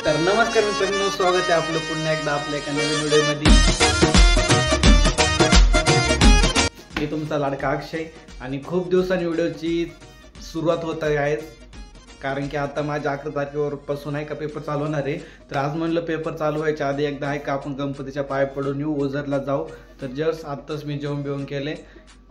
तर नमस्कार मित्रांनो, स्वागत आहे आपलं पुन्हा एकदा आपल्या एका नवीन व्हिडिओमध्ये। मी तुमचा लाडका अक्षय आणि खूप दिवसांनी व्हिडिओची सुरुवात होत आहे, कारण की आता माझ्या 11 तारखेपासून आहे का पेपर चालू होणार आहे। तर आज म्हणलं पेपर चालू व्हायच्या आधी एकदा आहे का आपण गणपतीच्या पाया पडून येऊ, ओझरला जाऊ। तर जस्ट आत्ताच मी जेवण बिवून केले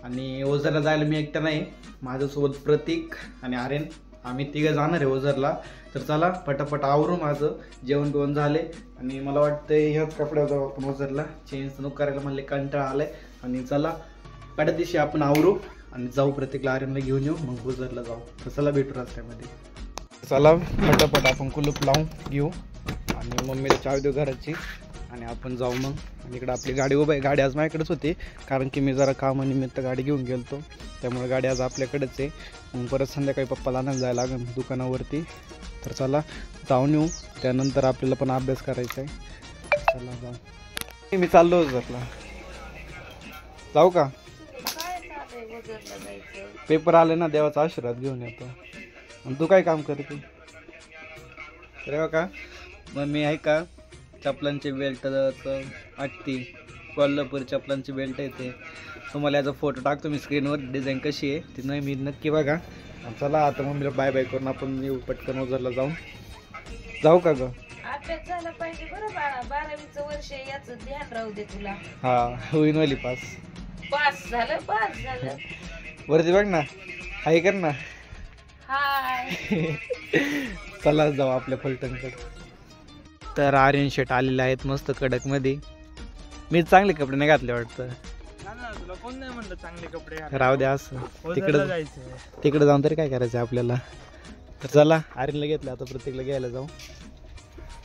आणि ओझरला जायला मी एकटा नाही, माझ्यासोबत प्रतीक आणि आर्यन, आम्ही तिघं जाणार आहे ओझरला। तर चला पटापट आवरू, माझं जेवण बिवण झाले आणि मला वाटतं ह्याच कपड्यावर जाऊ आपण ओझरला। चेंज नको करायला म्हणले, कंटाळा आलाय। आणि चला पडद्या दिवशी आपण आवरू आणि जाऊ, प्रत्येकला आर्यनला घेऊन येऊ, मग ओझरला जाऊ। तर चला भेटू रस्त्यामध्ये। चला पटापट आपण कुलूप लावून घेऊ आणि मम्मीला चावी देऊ घराची आणि आपण जाऊ मग। आणि इकडे आपली गाडी उभी आहे, गाडी आज माझ्याकडेच होती कारण की मी जरा कामानिमित्त गाडी घेऊन गेलतो, त्यामुळे गाडी आज आपल्याकडेच आहे। मग परत संध्याकाळी पप्पाला आणायला जायला लागेल दुकानावरती। तर चला जाऊन येऊ, त्यानंतर आपल्याला पण अभ्यास करायचा आहे। चला जाऊ, मी चाललो ओझरला। जाऊ का? पेपर आले ना, देवाचा आशीर्वाद घेऊन येतो। आणि तू काय काम करते? तर का मग मी आहे का चपलांचे बेल्ट आटती, कोल्हापूर चपलांची बेल्ट येते, तुम्हाला याचा फोटो टाकतो मी स्क्रीनवर, डिझाईन कशी आहे ती नाही मी नक्की बघा। चला आता मम्मीला बाय बाय करून आपण येऊ पटकन ओझरला जाऊन। जाऊ का ग? अभ्यास झाला पाहिजे बरं बाळा, 12वीचं वर्ष याचं ध्यान राहू दे तुला। हा होईन वाली पास पास झालं वरती बघ ना, हाय कर ना। हाय चला जाऊ आपल्या फलटणकडे। तर आर्यन शेट आलेले आहेत मस्त कडक मध्ये, मी चांगले कपडे नाही घातले वाटतं। तुला कोण नाही म्हणलं चांगले कपडे राहू द्या असं, तिकडे जाऊन तरी काय करायचं आपल्याला। तर चला आर्यनला घेतलं, आता प्रत्येकला घ्यायला जाऊ।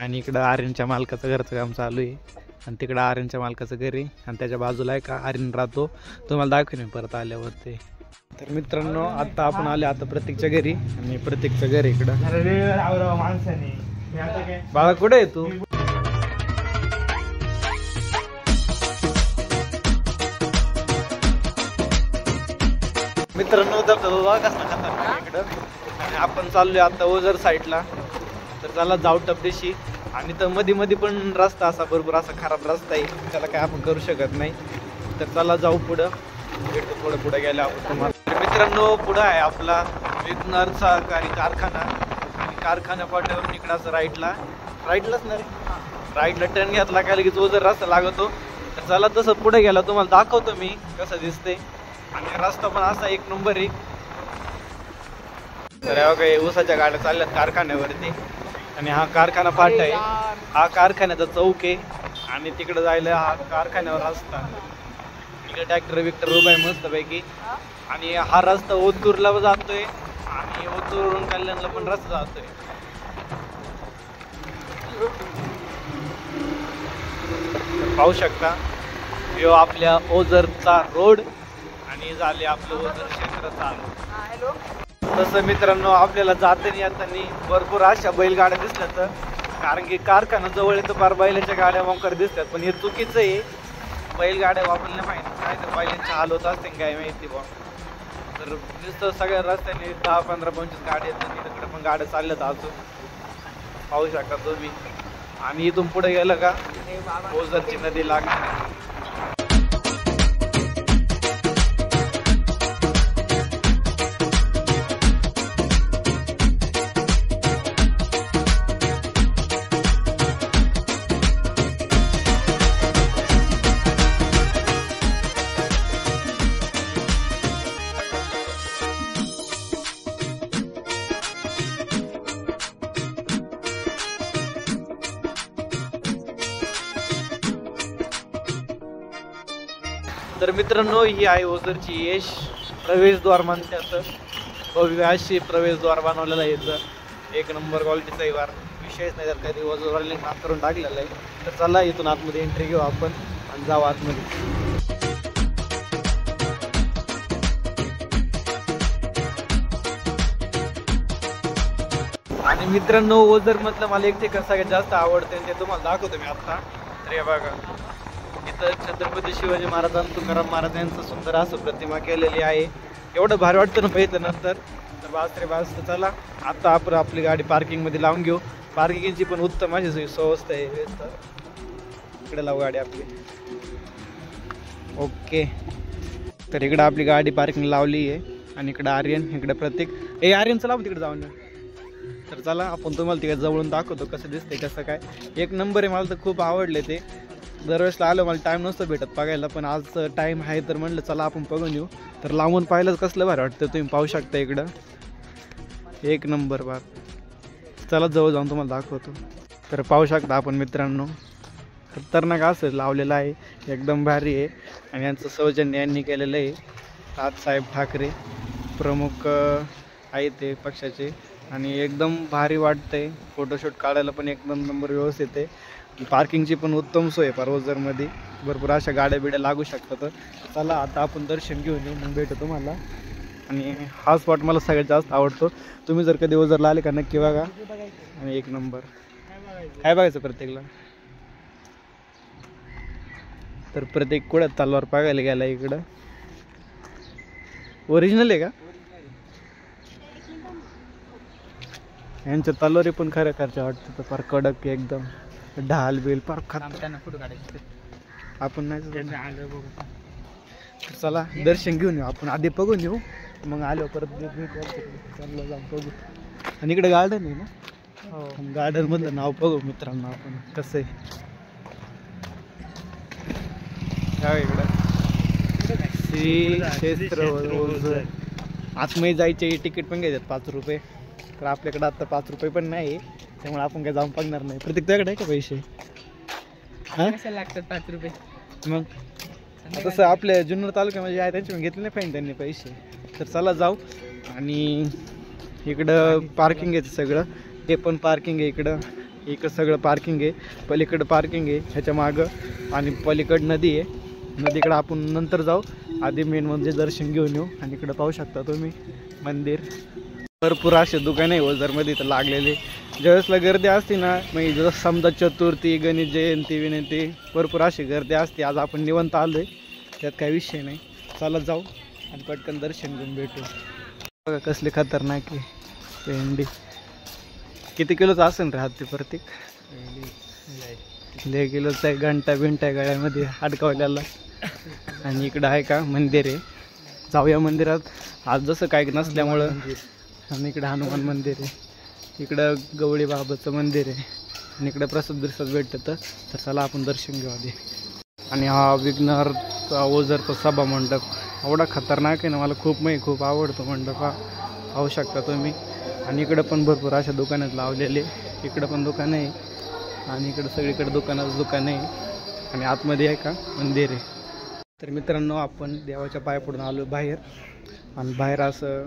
आणि इकडं आर्यनच्या मालकाचं घरचं काम चालू आहे आणि तिकडं आर्यनच्या मालकाचं घर आहे आणि त्याच्या बाजूला आहे का आर्यन राहतो, तुम्हाला दाखवेन मी परत आल्यावरती। तर मित्रांनो आता आपण आले आता प्रत्येकच्या घरी आणि प्रत्येकचं घर इकडं। बाबा कुठे आहे तू? मित्रांनो इकडं आणि आपण चाललोय आता ओझर साईडला। तर चला जाऊ टपदेशी। आणि तर मध्ये मध्ये पण रस्ता असा भरपूर असा खराब रस्ता आहे, त्याला काय आपण करू शकत नाही। तर चला जाऊ पुढं, भेटू थोडं पुढे गेल्या आपण तुम्हाला। मित्रांनो पुढं आहे आपला विघ्नर सहकारी कारखाना आणि कारखाना पाट्यावरून इकडं असं राईटलाच ना रे, राईटला टर्न घेतला काय लगेच ओझर रस्ता लागतो। तर चला तसं पुढे गेला तुम्हाला दाखवतो मी कसं दिसते। आणि रस्ता पण असा एक नंबर आहे। तर काही ऊसाच्या गाड्या चालल्यात कारखान्यावरती आणि हा कारखाना फाटा आहे, हा कारखान्याचा चौक आहे आणि तिकडे जायला हा कारखान्यावर रस्ता। इकडे ट्रॅक्टर विक्टर उभा आहे मस्त पैकी आणि हा रस्ता ओतूरला जातोय आणि ओतूरवरून कल्याणला पण रस्ता जातोय। पाहू शकता यो आपल्या ओझरचा रोड आणि झाले आपलं ओझर क्षेत्र चालू। तसं मित्रांनो आपल्याला जाताना येताना भरपूर अशा बैलगाड्या दिसल्यात, कारण की कारखाना जवळ येतं फार बैलाच्या गाड्या वापर दिसतात, पण हे चुकीचं आहे। बैलगाड्या वापरल्या पाहिजे, काय तर बैलांचे हाल होत असते काय माहिती बा। तर नुसतं सगळ्या रस्त्याने 10, 15, 25 गाड्या येतात, तिकडे पण गाड्या चालल्यात अजून, पाहू शकता तुम्ही। आणि इथून पुढे गेलं का ओझरची नदी लागणार। तर मित्रांनो ही आहे ओझरची यश प्रवेशद्वार म्हणतात, भव्य अशी प्रवेशद्वार बनवलेलं आहे इथं, एक नंबर क्वालिटीचा आहे वार, विशेष नाही तर कधी ओझरवाले काम करून टाकलेलं आहे। तर चला इथून आतमध्ये एंट्री घेऊ आपण आणि जाऊ आतमध्ये। आणि मित्रांनो ओझर मधलं मला एक ठिकाण सगळ्यात जास्त आवडते ते तुम्हाला दाखवतो मी आता। तर हे बघा इथं छत्रपती शिवाजी महाराज तुकाराम महाराज यांचं सुंदर असं प्रतिमा केलेली आहे। एवढं भारी वाटतं ना पाहिजे नंतर, तर बास रे बास। तर चला आता आपण आपली गाडी पार्किंग मध्ये लावून घेऊ पार्किंगची पण उत्तम अशी व्यवस्था आहे. इकडे लावू गाडी आपली. ओके, तर इकडं आपली गाडी पार्किंग लावली आहे आणि इकडं आर्यन, इकडे प्रतीक. आर्यन चला आपण तिकडे जाऊन. तर चला आपण तुम्हाला तिकडे जवळून दाखवतो कसं दिसतंय कसं काय. एक नंबर आहे. मला तर खूप आवडले ते. दरवेळेसला आलं मला टाईम नसतो भेटत बघायला, पण आज टाईम आहे तर म्हणलं चला आपण बघून येऊ. तर लावून पाहिलंच कसलं भारी वाटतं. तुम्ही पाहू शकता इकडं एक नंबर बार. चला जवळ जाऊन तुम्हाला दाखवतो. तर पाहू शकता आपण मित्रांनो, खतरनाक असं लावलेलं आहे, एकदम भारी आहे. आणि यांचं सौजन्य यांनी केलेलं आहे. राजसाहेब ठाकरे प्रमुख आहे ते पक्षाचे. आणि एकदम भारी वाटतंय. फोटोशूट काढायला पण एकदम नंबर व्यवस्थित आहे. पार्किंगची पण उत्तम सोय आहे. ओझरमध्ये भरपूर अशा गाड्या बिड्या लागू शकतात. चला आता आपण दर्शन घेऊन येऊ, मग भेटू तुम्हाला. आणि हा स्पॉट मला सगळ्यात जास्त आवडतो. तुम्ही जर कधी ओझरला आले का नक्की बघा. आणि एक नंबर काय बघायचं प्रत्येकला. तर प्रत्येक कुठं तलवार बघायला गेला इकडं. ओरिजिनल आहे का यांच्या तलवारी पण खऱ्या खर्चा वाटतं. तर फार कडक एकदम ढाल बिल फार फोटो काढायचे आपण नाही. चला दर्शन घेऊन येऊ आपण. आधी बघून येऊ, मग आलो परत चाललं जाऊ बघू. आणि इकडे गार्डन आहे ना, गार्डन मधलं नाव बघू मित्रांनो आपण कसं आहे. श्री क्षेत्र ओझर. आतमध्ये जायचे तिकीट पण घ्यायच्यात 5 रुपये. तर आपल्याकडे आता 5 रुपये पण नाही, त्यामुळे आपण काय जाऊन बघणार नाही. प्रत्येक त्याकडे आहे का पैसे लागतात 5 रुपये. मग तसं आपल्या जुन्नर तालुक्यामध्ये आहे त्यांचे घेतले नाही पाहिजे त्यांनी पैसे. तर चला जाऊ. आणि इकडं पार्किंग आहे सगळं. हे पण पार्किंग आहे इकडं. इकडं सगळं पार्किंग आहे. पलीकडं पार्किंग आहे ह्याच्या मागं. आणि पलीकडं नदी आहे. नदीकडं आपण नंतर जाऊ. आधी मेन म्हणजे दर्शन घेऊन येऊ. आणि इकडं पाहू शकता तुम्ही मंदिर. भरपूर असे दुकान आहे ओझरमध्ये तर लागलेले. ज्यावेळेसला गर्दी असते ना, म्हणजे जसं समजा चतुर्थी, गणेश जयंती, विनंती, भरपूर अशी गर्दी असते. आज आपण निवांत आलो आहे, त्यात काही विषय नाही. चला जाऊ आणि पटकन दर्शन घेऊन भेटू. बघा कसले खतरनाक आहे पेंडी. किती किलोचं असेल रे हाती प्रत्येक. 1 किलोचा आहे. घंटा बिंटा गळ्यामध्ये अडकवलेला. आणि इकडं आहे का मंदिर आहे. जाऊया मंदिरात आज जसं काय नसल्यामुळं. आणि इकडं हनुमान मंदिर आहे. इकडं गवळी बाबाचं मंदिर आहे. आणि इकडं प्रसाद भेटतं. तर चला आपण दर्शन घेऊ आधी. आणि हा विघ्नहरचा ओझरचा सभा मंडप एवढा खतरनाक आहे ना, मला खूप आवडतो मंडप हा. पाहू शकता तुम्ही. आणि इकडं पण भरपूर अशा दुकानात लावलेले. इकडं पण दुकानं आहे. आणि इकडं सगळीकडे दुकान आहे. आणि आतमध्ये आहे का मंदिर आहे. तर मित्रांनो आपण देवाच्या पाया पडून आलो बाहेर. आणि बाहेर असं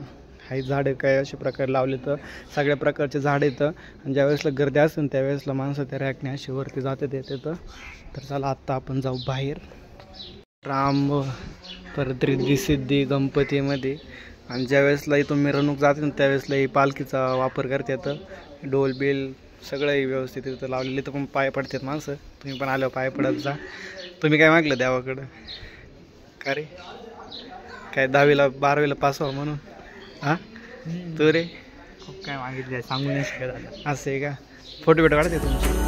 काही झाडं काय अशा प्रकारे लावले. तर सगळ्या प्रकारचे झाडं येतं. आणि ज्यावेळेसला गर्दी असेल त्यावेळेसला माणसं त्या रॅकने अशी वरती जातात येते. तर चला आत्ता आपण जाऊ बाहेर. राम परत रिद्धी सिद्धी गणपतीमध्ये. आणि ज्यावेळेसला इथून मिरवणूक जाते त्यावेळेसला ही पालखीचा वापर करतात. डोल बिल सगळं व्यवस्थित इथं लावलेलं. इथं पण पाय पडतात माणसं. तुम्ही पण आल्यावर पाय पडत जा. तुम्ही काय मागलं देवाकडं का रे? काय 10वीला 12वीला पास व्हा म्हणून. हां तू रे खूप काय मागितलं सांगू नाही शकत. असं आहे का? फोटो काढते तुमचे.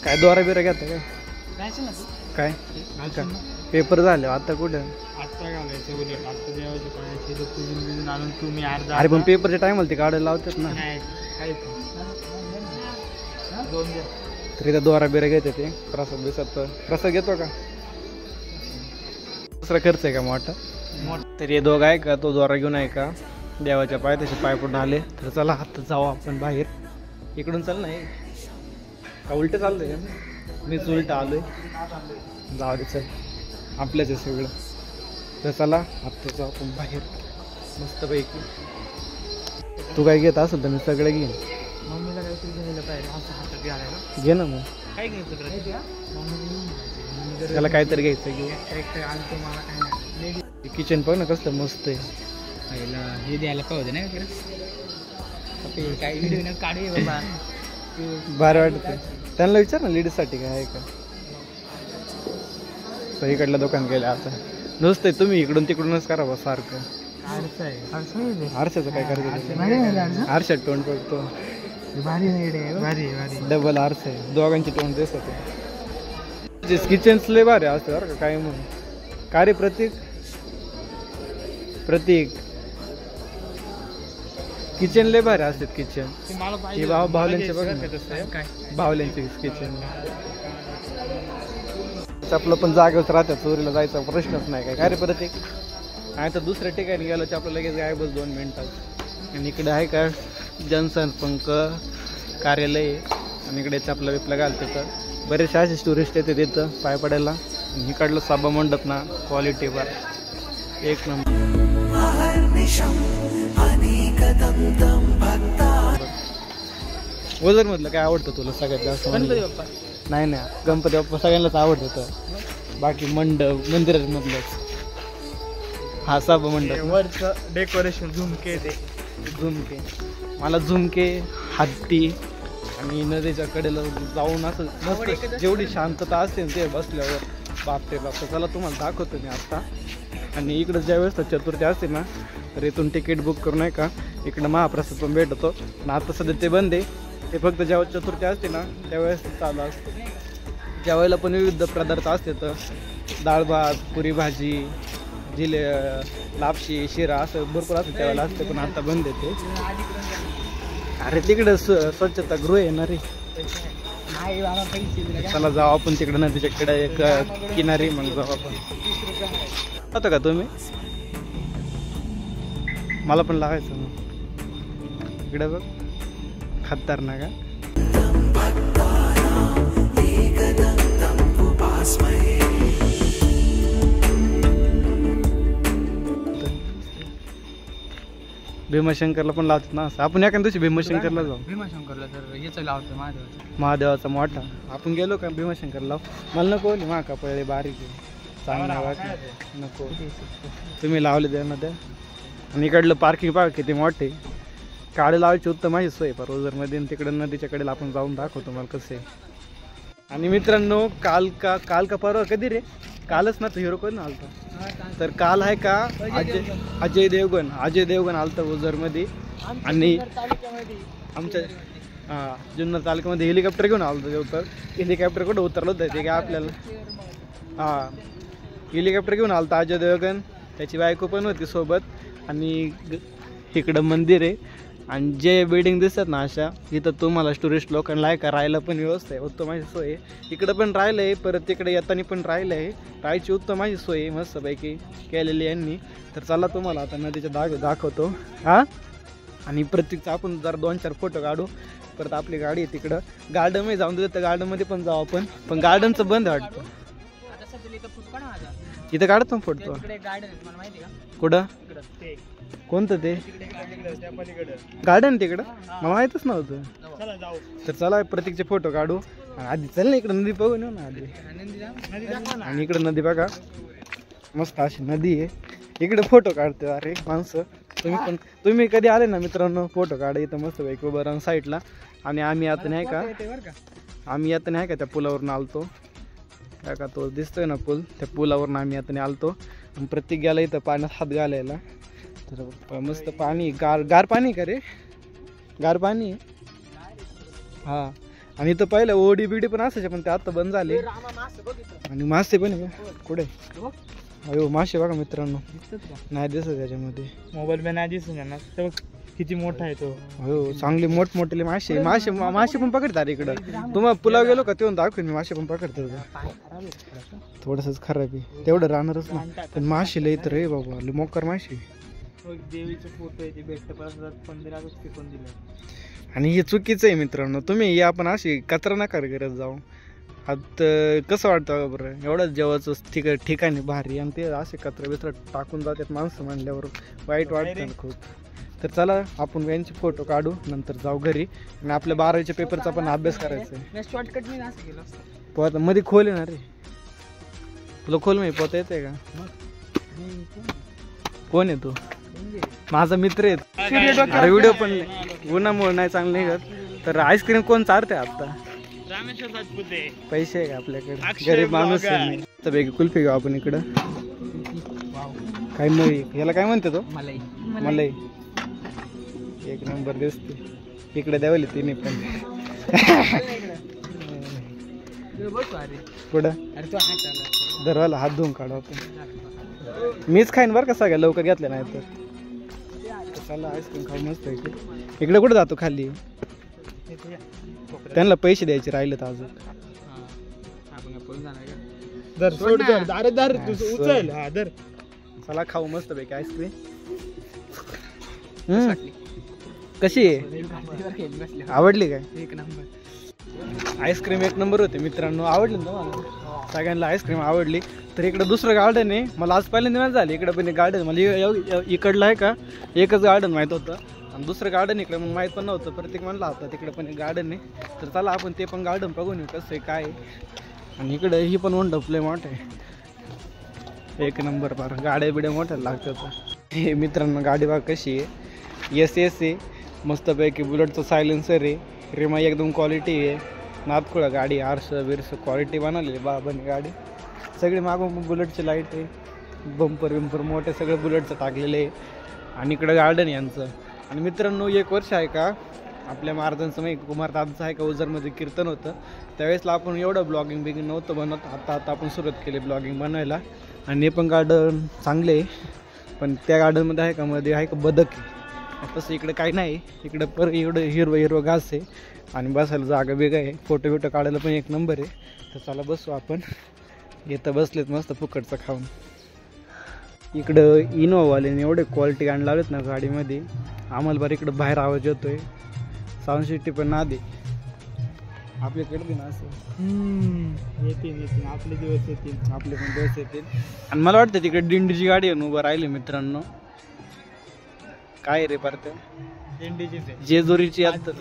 काय द्वारा बिरा घेता काय काय पेपर झाले आता कुठं. आता घालायचं उलट. आता देवाच्या पायाची पूजून आणून तुम्ही अर्धा. अरे पण पेपरच्या टायमाला ते काढायला लावतात ना. तर इथं द्वारा बिरा घेते ते. प्रसाद बिसाद प्रसाद घेतो का? दुसरा खर्च आहे का मोठा? तर हे दोघं आहे का तो द्वारा घेऊन आहे का देवाच्या पाय त्याचे पाय पडून आले. तर चला आता जाऊ आपण बाहेर. इकडून चल नाही का उलटं चाललंय. मीच उलटं आलोय. जाऊ दे चल आपल्याच आहे सगळं. तर चला आत्ता जाऊ आपण बाहेर मस्तपैकी. तू काय घेत असेल तर मी सगळं घेईन. मम्मीला काहीतरी घ्यायला पाहिजे. असं हातात घ्यायला घे ना मग. काय घ्यायचं त्याला काहीतरी घ्यायचं घेऊ. ट्रॅक्टर आणतो मला काय नाही किचन पण कसलं मस्त आहे. पहिला हे द्यायला पाहिजे नाही का काय व्हिडिओ काढू बाबा भारी वाटतं. त्यांना विचार ना लेडीजसाठी काय आहे का. तर इकडलं दुकान गेलं आता नुसतं तुम्ही इकडून तिकडूनच करा बा सारखं. आरशाचं काय करायचं. आरशात तोंड पडतो. डबल आरसा आहे. दोघांची तोंड दिसत. किचन्स लय भारी असतं बरं का. काय म्हणून काय रे प्रतीक किचन लय भारी असतात. किचन हे भावल्यांचे बघ भावल्यांचे किचन. आपलं पण जागेवर राहतात. चोरीला जायचा प्रश्नच नाही काय रे प्रतीक. आणि तर दुसऱ्या ठिकाणी गेलो की आपलं लगेच काय बस 2 मिनिटात. आणि इकडे आहे का जनसंपर्क कार्यालय. आणि इकडेच आपलं विपला घालतं. तर बरेचसे असे टुरिस्ट येते तिथं पाय पडायला. आणि इकडलं साबा मंडप ना क्वालिटी वर एक नंबर. ओझर मधलं काय आवडतं तुला सगळ्यात जास्त. गणपती बाप्पा नाही ना गणपती बाप्पा सगळ्यांनाच आवडतं. तर बाकी मंडप मंदिरामधलंच हा साबा मंडप. वरचं डेकोरेशन झुमके ते झुमके मला झुमके हत्ती आणि नदीच्या कडेला जाऊन असं मस्त जेवढी शांतता असते ना ते बसल्यावर बापरे बाप. चला तुम्हाला दाखवतो मी आत्ता. आणि इकडं ज्यावेळेस चतुर्थी असते ना तर इथून तिकीट बुक करून आहे का इकडं महाप्रसाद पण भेटतो. पण आता सध्या ते बंद आहे. ते फक्त जेव्हा चतुर्थी असते ना त्यावेळेस चालू असतं. ज्यावेळेला पण विविध पदार्थ असते तर डाळ भात पुरी भाजी लापशी शिरा असं भरपूर असतं त्यावेळेला असते. पण आता बंद येते. अरे तिकडं स्वच्छता गृह येणार रे. चला जाऊ आपण तिकडं नदीच्या कडे एक किनारी मग जाऊ आपण. होतं का तुम्ही मला पण लावायचं मग इकडे बघ खतरनाक का. भीमाशंकरला पण लावतात ना असं. आपण एखाद्या दिवशी भीमाशंकरला जाऊ. भीमाशंकरला तर याचं लावतं महादेवाचा मोठा. आपण गेलो का भीमाशंकरला. मला नको मा का पहिले बारीक चांगला नको. तुम्ही लावले द्या ना त्या. आणि इकडलं पार्किंग पाहा किती मोठे. गाडी लावायची उत्तम माझी सोय रोजरमध्ये. तिकडं नदीच्या कडेला आपण जाऊन दाखवतो मला कसं आहे. आणि मित्रांनो काल का परवा कधी रे कालच ना तो हिरो कोण आलता. तर काल आहे का अजय देवगण आलता ओझरमध्ये. आणि आमच्या जुन्नर तालुक्यामध्ये हेलिकॉप्टर घेऊन आलो. तर हेलिकॉप्टर कुठं उतरलं होतं ते काय आपल्याला. हेलिकॉप्टर घेऊन आलता अजय देवगण. त्याची बायको पण होती सोबत. आणि इकडं मंदिर आहे. आणि जे बिल्डिंग दिसतात ना अशा इथं तुम्हाला टुरिस्ट लोकांना आहे का राहायला पण व्यवस्था आहे. उत्तम माझी सोय आहे. इकडं पण राहिलं आहे. परत तिकडे येताना पण राहिलं आहे. राहायची उत्तम माझी सोय आहे मस्तपैकी केलेली यांनी. तर चला तुम्हाला आता नदीच्या दाखवतो. हां आणि प्रत्येकचा आपण जरा 2-4 फोटो काढू. परत आपली गाडी आहे तिकडं गार्डनमध्ये जाऊन देऊ. तर गार्डनमध्ये पण जाऊ आपण. पण गार्डनचं बंद आहे वाटतं. इथं काढतो फोटो. कुठं कोणतं ते गार्डन तिकडं मला माहीतच नव्हतं. तर चला प्रत्येकचे फोटो काढू. आधी चल ना इकडं नदी बघून येऊ ना आधी. आणि इकडं नदी बघा मस्त अशी नदी आहे. इकडे फोटो काढते अरे माणसं. तुम्ही कधी आले ना मित्रांनो फोटो काढा इथं मस्त पैकी उभं राहून साईडला. आणि आम्ही आता नाही का त्या पुलावरून आलतो का तो दिसतोय ना पूल. त्या पुलावरून आम्ही आता आलतो. आणि प्रत्येक गेला इथं पाण्यात हात घालायला. तर मस्त पाणी गार पाणी का रे गार पाणी हा. आणि इथं पहिलं ओडी बिडी पण असायचे पण ते आता बंद झाले. आणि मासे पण कुठे अयो मासे बघा मित्रांनो नाही दिसत त्याच्यामध्ये. मोबाईल पे नाही दिसत ना किती मोठा आहे तो. हो चांगले मोठमोठे मासे पण पकडतात इकडं. तुम्हाला पुलाव गेलो का तेव्हा दाखवेन मी. मासे पण पकडतात थोडंसंच खराब आहे तेवढं राहणारच ना. पण मासे लय तर रे बाबा मोकर मासे. देवीचे फोटो आहे ते भेटतं मंदिरातच फेकून दिलं. आणि हे चुकीचं आहे मित्रांनो. तुम्ही या आपण अशी कचरा नका करत जाऊ. आता कसं वाटतं बरं एवढंच जेवायचं ठिकाणी भारी आणि ते असे कचरा बिचरा टाकून जातात माणसं म्हणल्यावर वाईट वाटतं खूप. तर चला आपण यांचे फोटो काढू, नंतर जाऊ घरी आणि आपल्या 12वीच्या पेपरचा पण अभ्यास करायचा आहे. शॉर्टकट मी असं केलं असतं. पोहता मध्ये खोल आहे ना रे, तुला खोल माहिती पोहता येते का? कोण आहे तू? माझा मित्र आहे. अरे व्हिडिओ पण नाही, उन्हामुळे नाही चांगलं निघत. तर आईस्क्रीम कोण चालते आता? पैसे आहे का आपल्याकडे? गरीब माणूस आहे. पैकी कुल्फी घेऊ आपण इकडं. काय मग याला काय म्हणते तो? मलाई. मलाई. एक नंबर दिसते. इकडे द्यावले तिने पण. पुढं दरवाला हात धुवून काढू आपण. मीच खाईन बरं का सगळ्या, लवकर घेतल्या नाही तर. चला आईस्क्रीम खाऊ मस्त. इकडे कुठं जातो खाली? त्यांना पैसे द्यायचे राहिले तर अजून. चला खाऊ मस्त पैकी आईस्क्रीम. कशी आहे? आवडली काय? एक नंबर आईस्क्रीम एक नंबर होते मित्रांनो. आवडली ना मला? सगळ्यांना आईस्क्रीम आवडली. तर इकडं दुसरं गार्डन आहे. मला आज पहिल्यांदा माहिती झालं इकडं पण एक गार्डन. मला इकडलं आहे का एकच गार्डन माहीत होतं आणि दुसरं गार्डन इकडे मग माहीत पण नव्हतं. प्रत्येक म्हणला होता तिकडे पण एक गार्डन आहे. तर चला आपण ते पण गार्डन बघून येऊ कसं आहे काय आहे. आणि इकडं ही पण वंडरफुल मोठं आहे. एक नंबर बरं. गाड्या बिड्या मोठ्या लागतात. हे मित्रांनो गाडी बघा कशी आहे. एस आहे मस्तपैकी. बुलेटचं सायलेन्सर आहे. रिमा एकदम क्वालिटी आहे. नादखुळा गाडी. आरसं बिरसं क्वालिटी बनवलेली बाबांनी गाडी. सगळे मागून बुलेटची लाईट आहे. बंपर बिंपर मोठे सगळे बुलेटचं टाकलेले आहे. आणि इकडं गार्डन यांचं. आणि मित्रांनो 1 वर्ष आहे का आपल्या महाराजांचं माहिती कुमार दादाचं आहे का ओझरमध्ये कीर्तन होतं. त्यावेळेसला आपण एवढं ब्लॉगिंग बिगिंग नव्हतं बनवत. आता आपण सुरुवात केली ब्लॉगिंग बनवायला. आणि हे पण गार्डन चांगले आहे. पण त्या गार्डनमध्ये आहे का मध्ये आहे का बदक आहे. तसं इकडे काही नाही. इकडं पर एवढं हिरवं घास आहे आणि बसायला जागा वेगळं आहे. फोटो बिटो काढायला पण एक नंबर आहे. तर चला बसू आपण. इथं बसलेत मस्त फुकटचं खाऊन. इकडं इनोवावाल्याने एवढे क्वालिटी आणून लावलेत ना गाडीमध्ये. आम्हाला बरं इकडं बाहेर आवाज येतोय. साऊंड सिस्टी पण ना दे आपल्याकडे बी ना असं येतील आपले दिवस येतील. आपले पण दिवस येतील. आणि मला वाटतं तिकडे दिंडीची गाडी येऊन उभं राहिली मित्रांनो. काय रे परत? जेजुरीची यात्रा.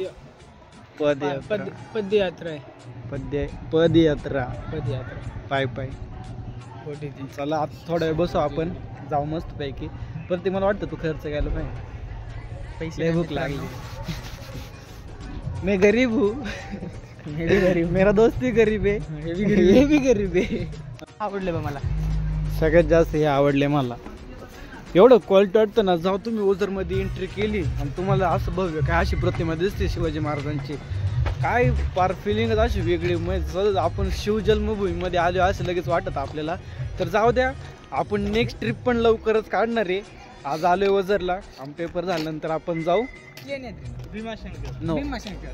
पदयात्रा आहे. पदयात्रा पदयात्रा पाय. चला आता थोडा वेळ बसू आपण. जाऊ मस्त पैकी. पण ते मला वाटतं तू खर्च घ्यायला पाहिजे. पैसे भूक लागली. मैं गरीब हूँ. मेरा दोस्त भी गरीब है. हे भी गरीब आहे. आवडले बा मला सगळ्यात जास्त हे आवडले मला. एवढं क्वालिटी वाटतं ना. जाऊ तुम्ही ओझरमध्ये एंट्री केली आणि तुम्हाला असं भव्य काय अशी प्रतिमा दिसते शिवाजी महाराजांची. काय फार फिलिंगच अशी वेगळी. म्हणजे आपण शिवजन्मभूमीमध्ये आलो असं लगेच वाटत आपल्याला. तर जाऊ द्या आपण नेक्स्ट ट्रिप पण लवकरच काढणार आहे. आज आलोय ओझरला. आम पेपर झाल्यानंतर आपण जाऊ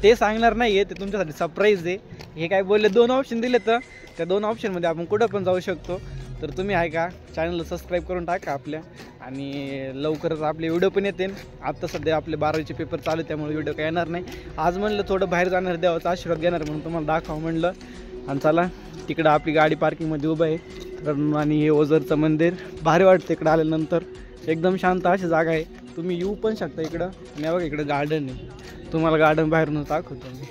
ते सांगणार नाहीये. ते तुमच्यासाठी सरप्राईज आहे. हे काय बोलले 2 ऑप्शन दिले तर त्या 2 ऑप्शनमध्ये आपण कुठं पण जाऊ शकतो. तर तुम्ही आहे का चॅनलला सबस्क्राईब करून टाका आपल्या. आणि लवकरच आपले व्हिडिओ पण येते. आता सध्या आपले 12वीचे पेपर चालू आहे त्यामुळे व्हिडिओ काय येणार नाही. आज म्हणलं थोडं बाहेर जाणार देवाचा आशीर्वाद घेणार म्हणून तुम्हाला दाखवा म्हणलं. आणि चला तिकडं आपली गाडी पार्किंगमध्ये उभं आहे. तर आणि हे ओझरचं मंदिर भारी वाटतं इकडं आल्यानंतर. एकदम शांत अशी जागा आहे. तुम्ही येऊ पण शकता इकडं. आणि बघा इकडं गार्डन आहे. तुम्हाला गार्डन बाहेरून दाखवतो मी.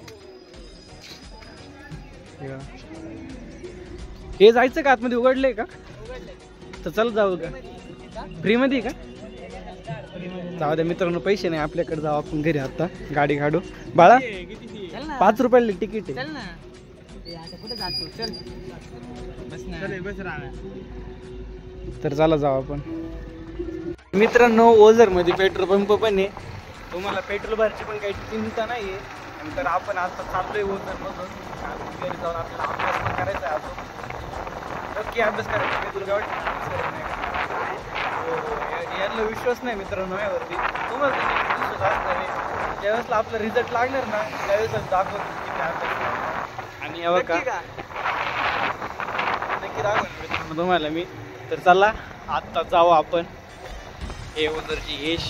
हे जायचं का आतमध्ये? उघडलंय का? तर चल जाऊ का? फ्रीमध्ये का? जाऊ द्या मित्रांनो पैसे नाही आपल्याकडे. जाऊ आपण घरी आता. गाडी काढू. बाळा 5 रुपयाला तिकीट आहे. तर चला जाऊ आपण. मित्रांनो ओझरमध्ये पेट्रोल पंप पण आहे. तुम्हाला पेट्रोल भरायची पण काही चिंता नाही आहे. नंतर आपण आता चाललोय ओझरमधून. घरी जाऊन आपल्याला अभ्यास पण करायचा आहे. अजून नक्की अभ्यास करायचा. मी तुला यांना विश्वास नाही मित्रांनो यावरती. तुम्हाला विश्वास असणार आहे. ज्यावेळेसला आपला रिझल्ट लागणार ना त्यावेळेस दाखवतो किती अभ्यास. आणि यावं का नक्की दाखवतो मित्रांनो तुम्हाला मी. तर चला आत्ता जाऊ आपण. हे ओझरची यश.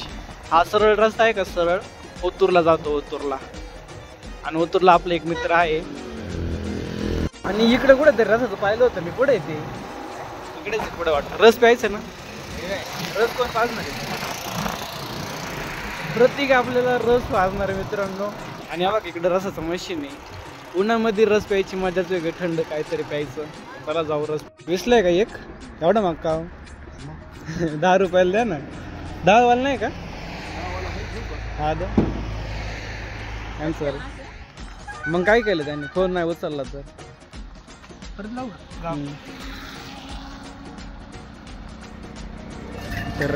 हा सरळ रस्ता आहे का? सरळ ओतूरला जातो. ओतूरला. आणि ओतूरला आपला एक मित्र आहे. आणि इकडे कुठे तरी रसाचं पाहिलं होतं मी. पुढे येते इकडेच पुढे वाटतं. रस प्यायचं ना? रस कोण पाजणार आहे? प्रत्येक आपल्याला रस वाजणार आहे मित्रांनो. आणि बघा इकडे रसाचं मशीन आहे. उन्हामध्ये रस प्यायची मजाच वेगळी, थंड काहीतरी प्यायचं. चला जाऊ. रस विसलाय का एक एवढा मग का 10 रुपयाला द्या ना. 10 वाला नाही का? हा द्या. सर मग काय केलं त्यांनी? फोन नाही उचलला तर परत लावू का? तर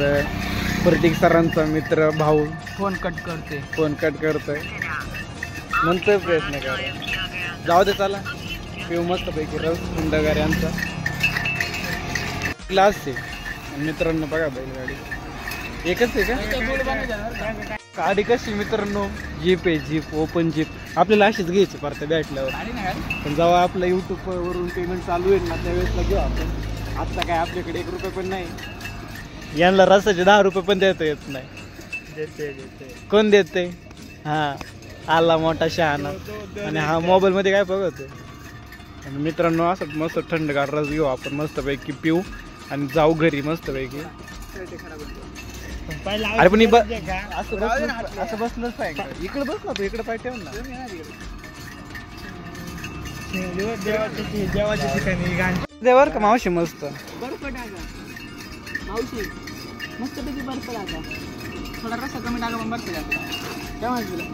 प्रतीक सरांचा मित्र भाऊ फोन कट करते. फोन कट करतोय. नंतर प्रयत्न करा. जाऊ दे चला पिऊ मस्त पैकी रस थंडगार यांचा ग्लास आहे. आणि मित्रांनो बघा बैलगाडी एकच आहे का? गाडी कशी मित्रांनो? जीप आहे. Jeep open jeep. आपल्याला अशीच घ्यायची परत भेटल्यावर. पण जेव्हा आपलं YouTube वरून पेमेंट चालू होईल ना त्यावेळेसला घेऊ आपण. आत्ता काय आपल्याकडे 1 रुपये पण नाही. यांना रसाचे 10 रुपये पण देता येत नाही. देते कोण देते? हा आला मोठा शहाणा. आणि हा मोबाईल मध्ये काय बघतो. आणि मित्रांनो असं मस्त थंडगार रस घेऊ आपण मस्तपैकी पिऊ आणि जाऊ घरी मस्तपैकी. अरे पण असं बसलंच पाहिजे. इकडे बसला तू. इकडे पाय ठेव ना. देवाच्या ठिकाणी देवर का मावशी मस्त बर्फ टाका. मावशी मस्त पैकी बर्फ टाका. थोडा रस्सा कमी टाका पण बर्फ टाका. काय म्हणतो तुला?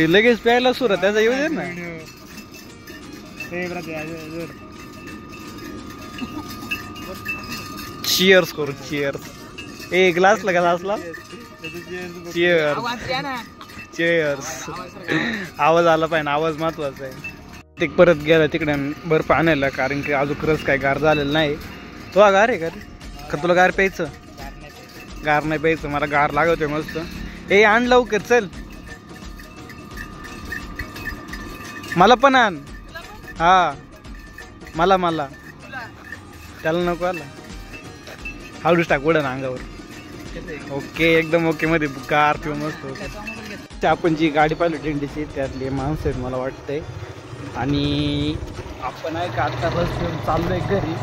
लगेच प्यायला सुरत त्याचा येऊ दे ना. चिअर्स करू. चिअर्स. ए ग्लासला ग्लासला चिअर्स. चिअर्स. आवाज आला पाहिजे. आवाज महत्वाचा आहे. ते परत गेला तिकडे बर्फ आणायला कारण की अजून रस काय गार झालेला नाही. तो गार आहे का तुला गार प्यायचं? गार नाही प्यायचं. मला गार लागतोय मस्त. ए आण लवकर चल. मला पण आण. हा मला त्याला नको. आला हळूच टाक उडन अंगावर. ओके एकदम ओके मध्ये गार पिऊ मस्त. आपण जी गाडी पाहिली दिंडीची त्यातली माणसं आहेत मला वाटतंय. आणि आपण आहे का आता रस घेऊन चाललोय घरी.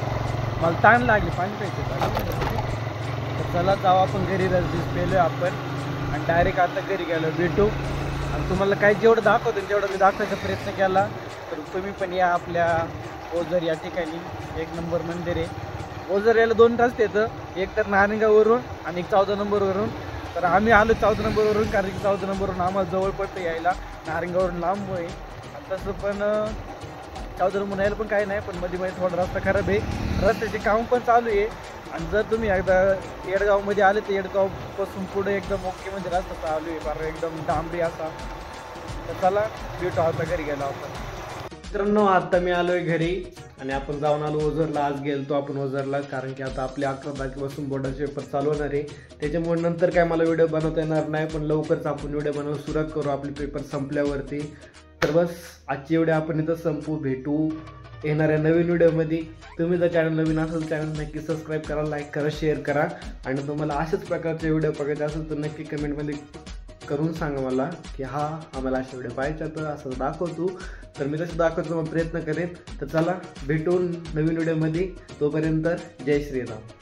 मला ताण लागली पाणी प्यायचं. तर चला जाऊ आपण घरी. रस पेलोय आपण आणि डायरेक्ट आता घरी गेलो भेटू. आणि तुम्हाला काय जेवढं दाखवतो तेवढं मी दाखवायचा प्रयत्न केला. तर तुम्ही पण या आपल्या ओझर या ठिकाणी. 1 नंबर मंदिर आहे. ओझर यायला 2 रस्ते येतं. एक तर नारायणगाववरून आणि एक 14 नंबरवरून. तर आम्ही आलो 14 नंबरवरून कारण की 14 नंबरवरून आम्हाला जवळ पडतं यायला. नारायणगाववरून लांब आहे. तसं पण 14 नंबर यायला पण काही नाही. पण मध्ये थोडा रस्ता खराब आहे. रस्त्याचे काम पण चालू आहे. आणि जर तुम्ही एकदा येडगावमध्ये आले तर येडगावपासून पुढे एकदम ओके म्हणजे रस्ता चालू आहे. बरं एकदम डांबरी असा. तर चला भेटू आता घरी गेलो आपण. मित्रांनो आता मी आलोय घरी आणि आपण जाऊन आलो ओझरला. आज गेलतो आपण ओझरला कारण की आता आपल्या 11 तारखेपासून बोर्डाचे पेपर चालू होणार आहे. त्याच्यामुळे नंतर काय मला व्हिडिओ बनवता येणार नाही. पण लवकरच आपण व्हिडिओ बनवून सुरुवात करू आपले पेपर संपल्यावरती. तर बस आजची व्हिडिओ आपण इथं संपू. भेटू येणाऱ्या नवीन व्हिडिओमध्ये. तुम्ही जर चॅनल नवीन असेल चॅनल नक्की सबस्क्राईब करा, लाईक करा, शेअर करा. आणि तुम्हाला अशाच प्रकारचे व्हिडिओ बघायचे असेल तर नक्की कमेंटमध्ये करून सांगा मला की हा आम्हाला असे व्हिडिओ पाहायचा तर असं दाखवतो. तर मी तसं दाखवतो मग प्रयत्न करेन. तर चला भेटून नवीन व्हिडिओमध्ये. तोपर्यंत जय श्रीराम.